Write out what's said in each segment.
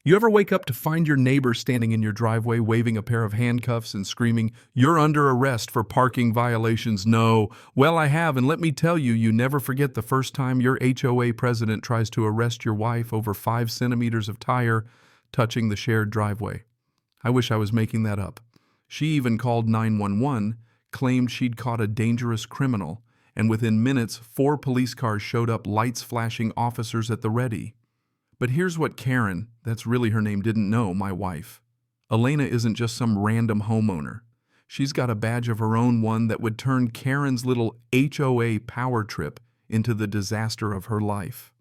You ever wake up to find your neighbor standing in your driveway waving a pair of handcuffs and screaming, "You're under arrest for parking violations"? No. Well, I have, and let me tell you, you never forget the first time your HOA president tries to arrest your wife over 5 centimeters of tire touching the shared driveway. I wish I was making that up. She even called 911, claimed she'd caught a dangerous criminal, and within minutes, 4 police cars showed up, lights flashing, officers at the ready. But here's what Karen, that's really her name, didn't know, my wife. Elena isn't just some random homeowner. She's got a badge of her own, one that would turn Karen's little HOA power trip into the disaster of her life.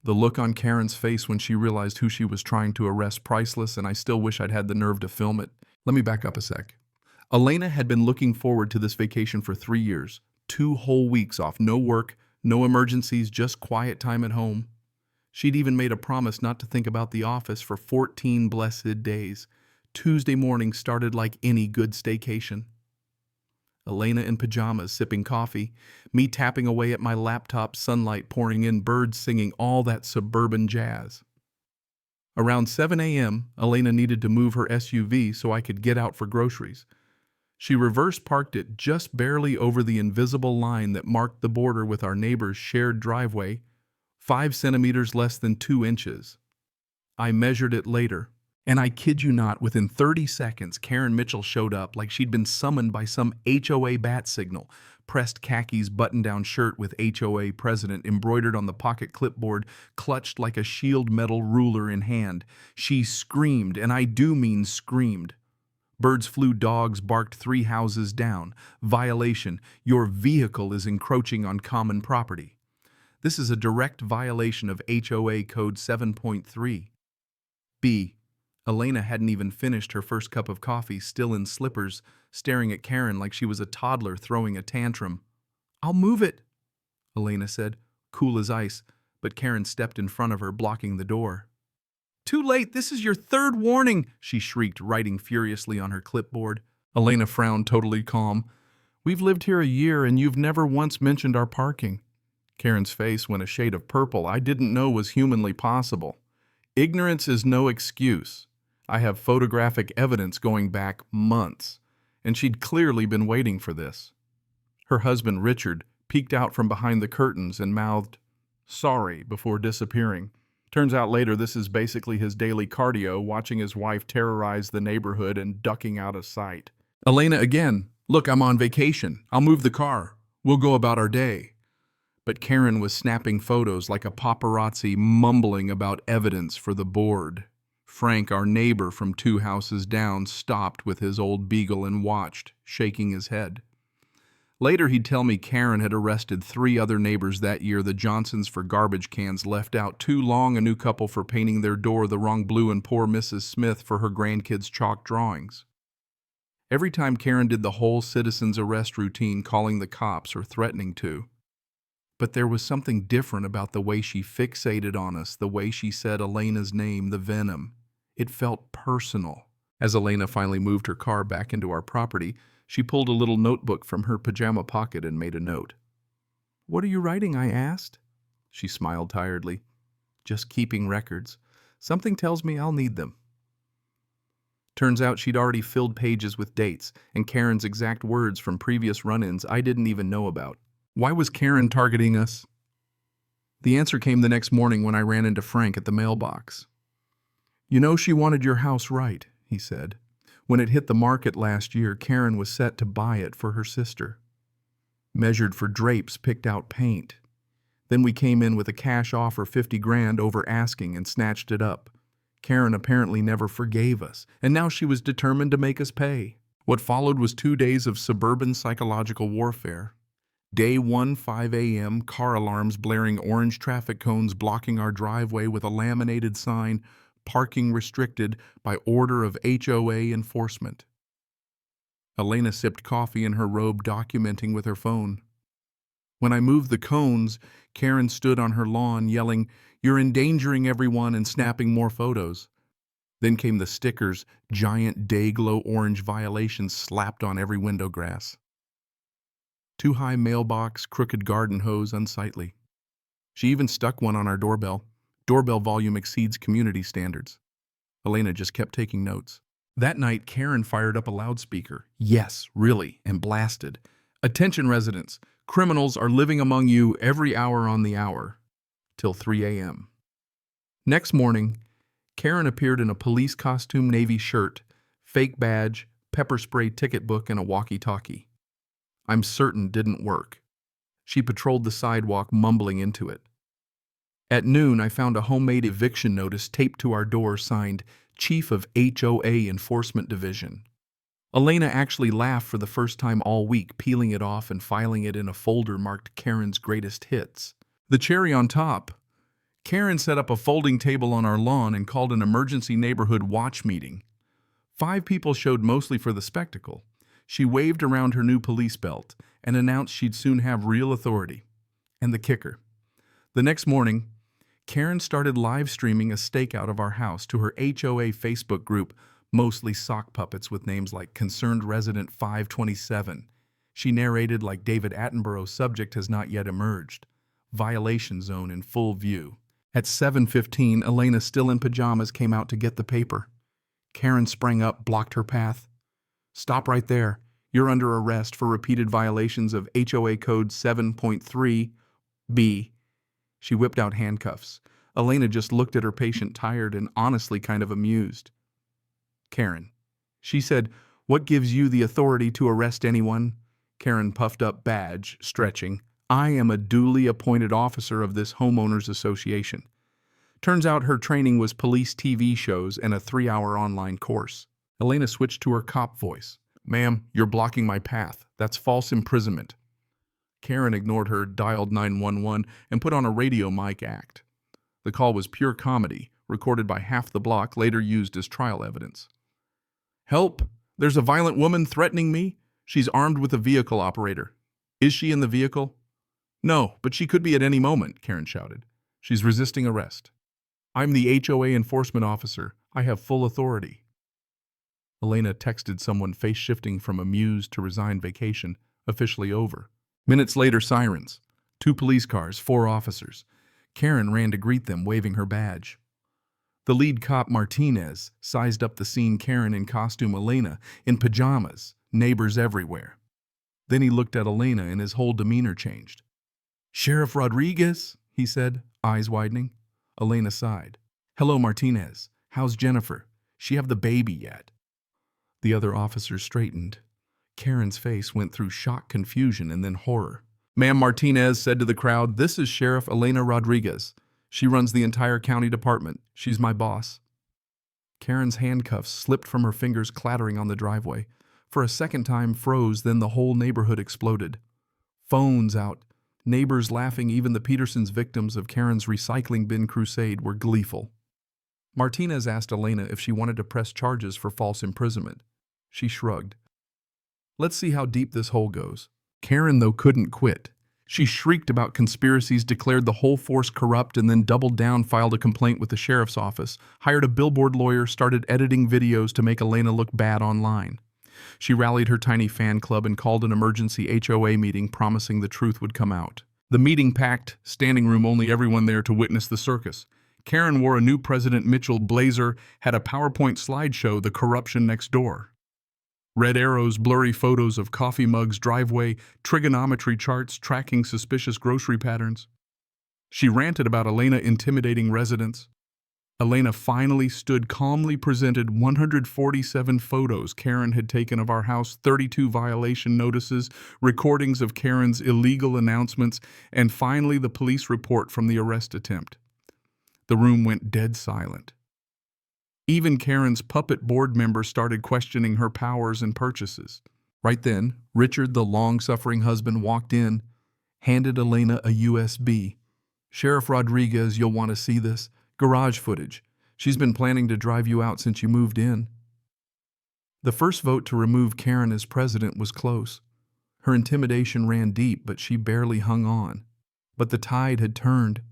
The look on Karen's face when she realized who she was trying to arrest, priceless, and I still wish I'd had the nerve to film it. Let me back up a sec. Elena had been looking forward to this vacation for 3 years. 2 whole weeks off, no work, no emergencies, just quiet time at home. She'd even made a promise not to think about the office for 14 blessed days. Tuesday morning started like any good staycation. Elena in pajamas, sipping coffee, me tapping away at my laptop, sunlight pouring in, birds singing, all that suburban jazz. Around 7 a.m., Elena needed to move her SUV so I could get out for groceries. She reverse parked it just barely over the invisible line that marked the border with our neighbor's shared driveway, 5 centimeters less than 2 inches. I measured it later, and I kid you not, within 30 seconds, Karen Mitchell showed up like she'd been summoned by some HOA bat signal. Pressed khakis, button-down shirt with HOA president embroidered on the pocket clipboard, clutched like a shield metal ruler in hand. She screamed, and I do mean screamed. Birds flew, dogs barked 3 houses down. Violation. Your vehicle is encroaching on common property. This is a direct violation of HOA Code 7.3. B. Elena hadn't even finished her first cup of coffee, still in slippers, staring at Karen like she was a toddler throwing a tantrum. "I'll move it," Elena said, cool as ice, but Karen stepped in front of her, blocking the door. "Too late, this is your 3rd warning," she shrieked, writing furiously on her clipboard. Elena frowned, totally calm. "We've lived here a year and you've never once mentioned our parking." Karen's face went a shade of purple I didn't know was humanly possible. Ignorance is no excuse. I have photographic evidence going back months, and she'd clearly been waiting for this. Her husband, Richard, peeked out from behind the curtains and mouthed, "Sorry," before disappearing. Turns out later this is basically his daily cardio, watching his wife terrorize the neighborhood and ducking out of sight. Elena again, "Look, I'm on vacation. I'll move the car. We'll go about our day." But Karen was snapping photos like a paparazzi, mumbling about evidence for the board. Frank, our neighbor from 2 houses down, stopped with his old beagle and watched, shaking his head. Later he'd tell me Karen had arrested 3 other neighbors that year, the Johnsons for garbage cans left out too long, a new couple for painting their door the wrong blue, and poor Mrs. Smith for her grandkids' chalk drawings. Every time Karen did the whole citizen's arrest routine, calling the cops or threatening to. But there was something different about the way she fixated on us, the way she said Elena's name, the venom. It felt personal. As Elena finally moved her car back into our property, she pulled a little notebook from her pajama pocket and made a note. "What are you writing?" I asked. She smiled tiredly. "Just keeping records. Something tells me I'll need them." Turns out she'd already filled pages with dates and Karen's exact words from previous run-ins I didn't even know about. Why was Karen targeting us? The answer came the next morning when I ran into Frank at the mailbox. "You know, she wanted your house right," he said. "When it hit the market last year, Karen was set to buy it for her sister. Measured for drapes, picked out paint. Then we came in with a cash offer, 50 grand over asking, and snatched it up. Karen apparently never forgave us, and now she was determined to make us pay." What followed was 2 days of suburban psychological warfare. Day 1, 5 a.m., car alarms blaring, orange traffic cones blocking our driveway with a laminated sign, "Parking restricted by order of HOA enforcement." Elena sipped coffee in her robe, documenting with her phone. When I moved the cones, Karen stood on her lawn yelling, "You're endangering everyone," and snapping more photos. Then came the stickers, giant day-glow orange violations slapped on every window grass. Too high mailbox, crooked garden hose, unsightly. She even stuck one on our doorbell. Doorbell volume exceeds community standards. Elena just kept taking notes. That night, Karen fired up a loudspeaker. Yes, really, and blasted. Attention residents, criminals are living among you every hour on the hour. Till 3 a.m. Next morning, Karen appeared in a police costume navy shirt, fake badge, pepper spray ticket book, and a walkie-talkie. I'm certain didn't work. She patrolled the sidewalk, mumbling into it. At noon, I found a homemade eviction notice taped to our door signed Chief of HOA Enforcement Division. Elena actually laughed for the first time all week, peeling it off and filing it in a folder marked Karen's Greatest Hits. The cherry on top, Karen set up a folding table on our lawn and called an emergency neighborhood watch meeting. 5 people showed mostly for the spectacle. She waved around her new police belt and announced she'd soon have real authority. And the kicker. The next morning, Karen started live streaming a stakeout of our house to her HOA Facebook group, mostly sock puppets with names like Concerned Resident 527. She narrated like David Attenborough's subject has not yet emerged. Violation zone in full view. At 7:15, Elena, still in pajamas, came out to get the paper. Karen sprang up, blocked her path. Stop right there. You're under arrest for repeated violations of HOA Code 7.3b. She whipped out handcuffs. Elena just looked at her patient, tired and honestly kind of amused. Karen. She said, "What gives you the authority to arrest anyone?" Karen puffed up badge, stretching. "I am a duly appointed officer of this homeowners association." Turns out her training was police TV shows and a 3-hour online course. Elena switched to her cop voice. "Ma'am, you're blocking my path. That's false imprisonment." Karen ignored her, dialed 911, and put on a radio mic act. The call was pure comedy, recorded by half the block, later used as trial evidence. "Help! There's a violent woman threatening me. She's armed with a vehicle operator." "Is she in the vehicle?" "No, but she could be at any moment," Karen shouted. "She's resisting arrest." "I'm the HOA enforcement officer. I have full authority." Elena texted someone, face shifting from amused to resigned. Vacation officially over. Minutes later, sirens. 2 police cars, 4 officers. Karen ran to greet them, waving her badge. The lead cop, Martinez, sized up the scene. Karen in costume, Elena in pajamas, neighbors everywhere. Then he looked at Elena and his whole demeanor changed. "Sheriff Rodriguez," he said, eyes widening. Elena sighed. "Hello, Martinez. How's Jennifer? She have the baby yet?" The other officers straightened. Karen's face went through shock, confusion, and then horror. "Ma'am," Martinez said to the crowd, "this is Sheriff Elena Rodriguez. She runs the entire county department. She's my boss." Karen's handcuffs slipped from her fingers, clattering on the driveway. For a second time, froze, then the whole neighborhood exploded. Phones out, neighbors laughing, even the Petersons, victims of Karen's recycling bin crusade, were gleeful. Martinez asked Elena if she wanted to press charges for false imprisonment. She shrugged. "Let's see how deep this hole goes." Karen, though, couldn't quit. She shrieked about conspiracies, declared the whole force corrupt, and then doubled down, filed a complaint with the sheriff's office, hired a billboard lawyer, started editing videos to make Elena look bad online. She rallied her tiny fan club and called an emergency HOA meeting, promising the truth would come out. The meeting packed, standing room only, everyone there to witness the circus. Karen wore a new President Mitchell blazer, had a PowerPoint slideshow, the corruption next door. Red arrows, blurry photos of coffee mugs, driveway, trigonometry charts tracking suspicious grocery patterns. She ranted about Elena intimidating residents. Elena finally stood calmly, presented 147 photos Karen had taken of our house, 32 violation notices, recordings of Karen's illegal announcements, and finally the police report from the arrest attempt. The room went dead silent. Even Karen's puppet board member started questioning her powers and purchases. Right then, Richard, the long-suffering husband, walked in, handed Elena a USB. "Sheriff Rodriguez, you'll want to see this. Garage footage. She's been planning to drive you out since you moved in." The first vote to remove Karen as president was close. Her intimidation ran deep, but she barely hung on. But the tide had turned.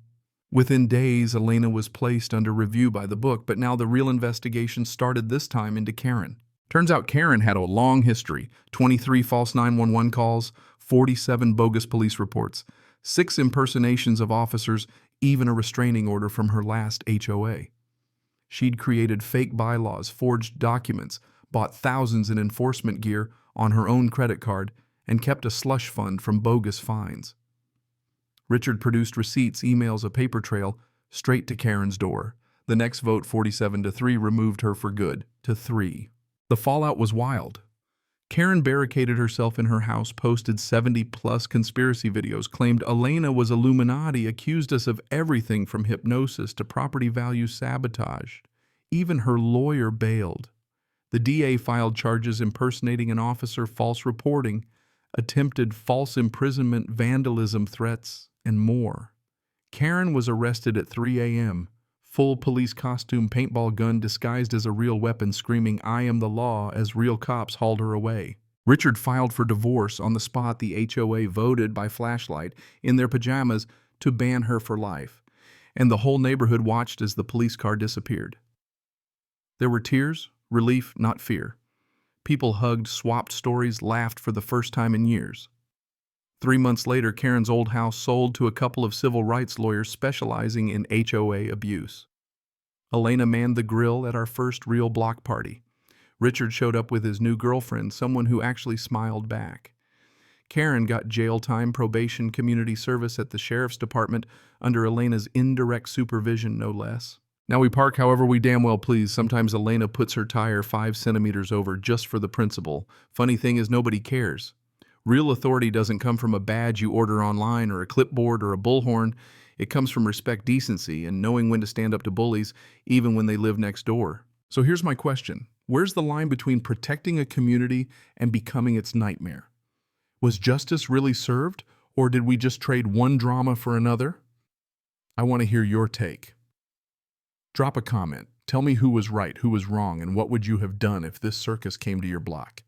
Within days, Elena was placed under review by the book, but now the real investigation started, this time into Karen. Turns out Karen had a long history: 23 false 911 calls, 47 bogus police reports, 6 impersonations of officers, even a restraining order from her last HOA. She'd created fake bylaws, forged documents, bought thousands in enforcement gear on her own credit card, and kept a slush fund from bogus fines. Richard produced receipts, emails, a paper trail, straight to Karen's door. The next vote, 47-3, removed her for good, to 3. The fallout was wild. Karen barricaded herself in her house, posted 70-plus conspiracy videos, claimed Elena was Illuminati, accused us of everything from hypnosis to property value sabotage. Even her lawyer bailed. The DA filed charges impersonating an officer, false reporting, attempted false imprisonment, vandalism threats, and more. Karen was arrested at 3 a.m., full police costume, paintball gun disguised as a real weapon, screaming, "I am the law," as real cops hauled her away. Richard filed for divorce on the spot. The HOA voted by flashlight in their pajamas to ban her for life, and the whole neighborhood watched as the police car disappeared. There were tears, relief, not fear. People hugged, swapped stories, laughed for the first time in years. 3 months later, Karen's old house sold to a couple of civil rights lawyers specializing in HOA abuse. Elena manned the grill at our first real block party. Richard showed up with his new girlfriend, someone who actually smiled back. Karen got jail time, probation, community service at the sheriff's department under Elena's indirect supervision, no less. Now we park however we damn well please. Sometimes Elena puts her tire 5 centimeters over just for the principle. Funny thing is, nobody cares. Real authority doesn't come from a badge you order online or a clipboard or a bullhorn. It comes from respect, decency, and knowing when to stand up to bullies, even when they live next door. So here's my question. Where's the line between protecting a community and becoming its nightmare? Was justice really served, or did we just trade one drama for another? I want to hear your take. Drop a comment. Tell me who was right, who was wrong, and what would you have done if this circus came to your block?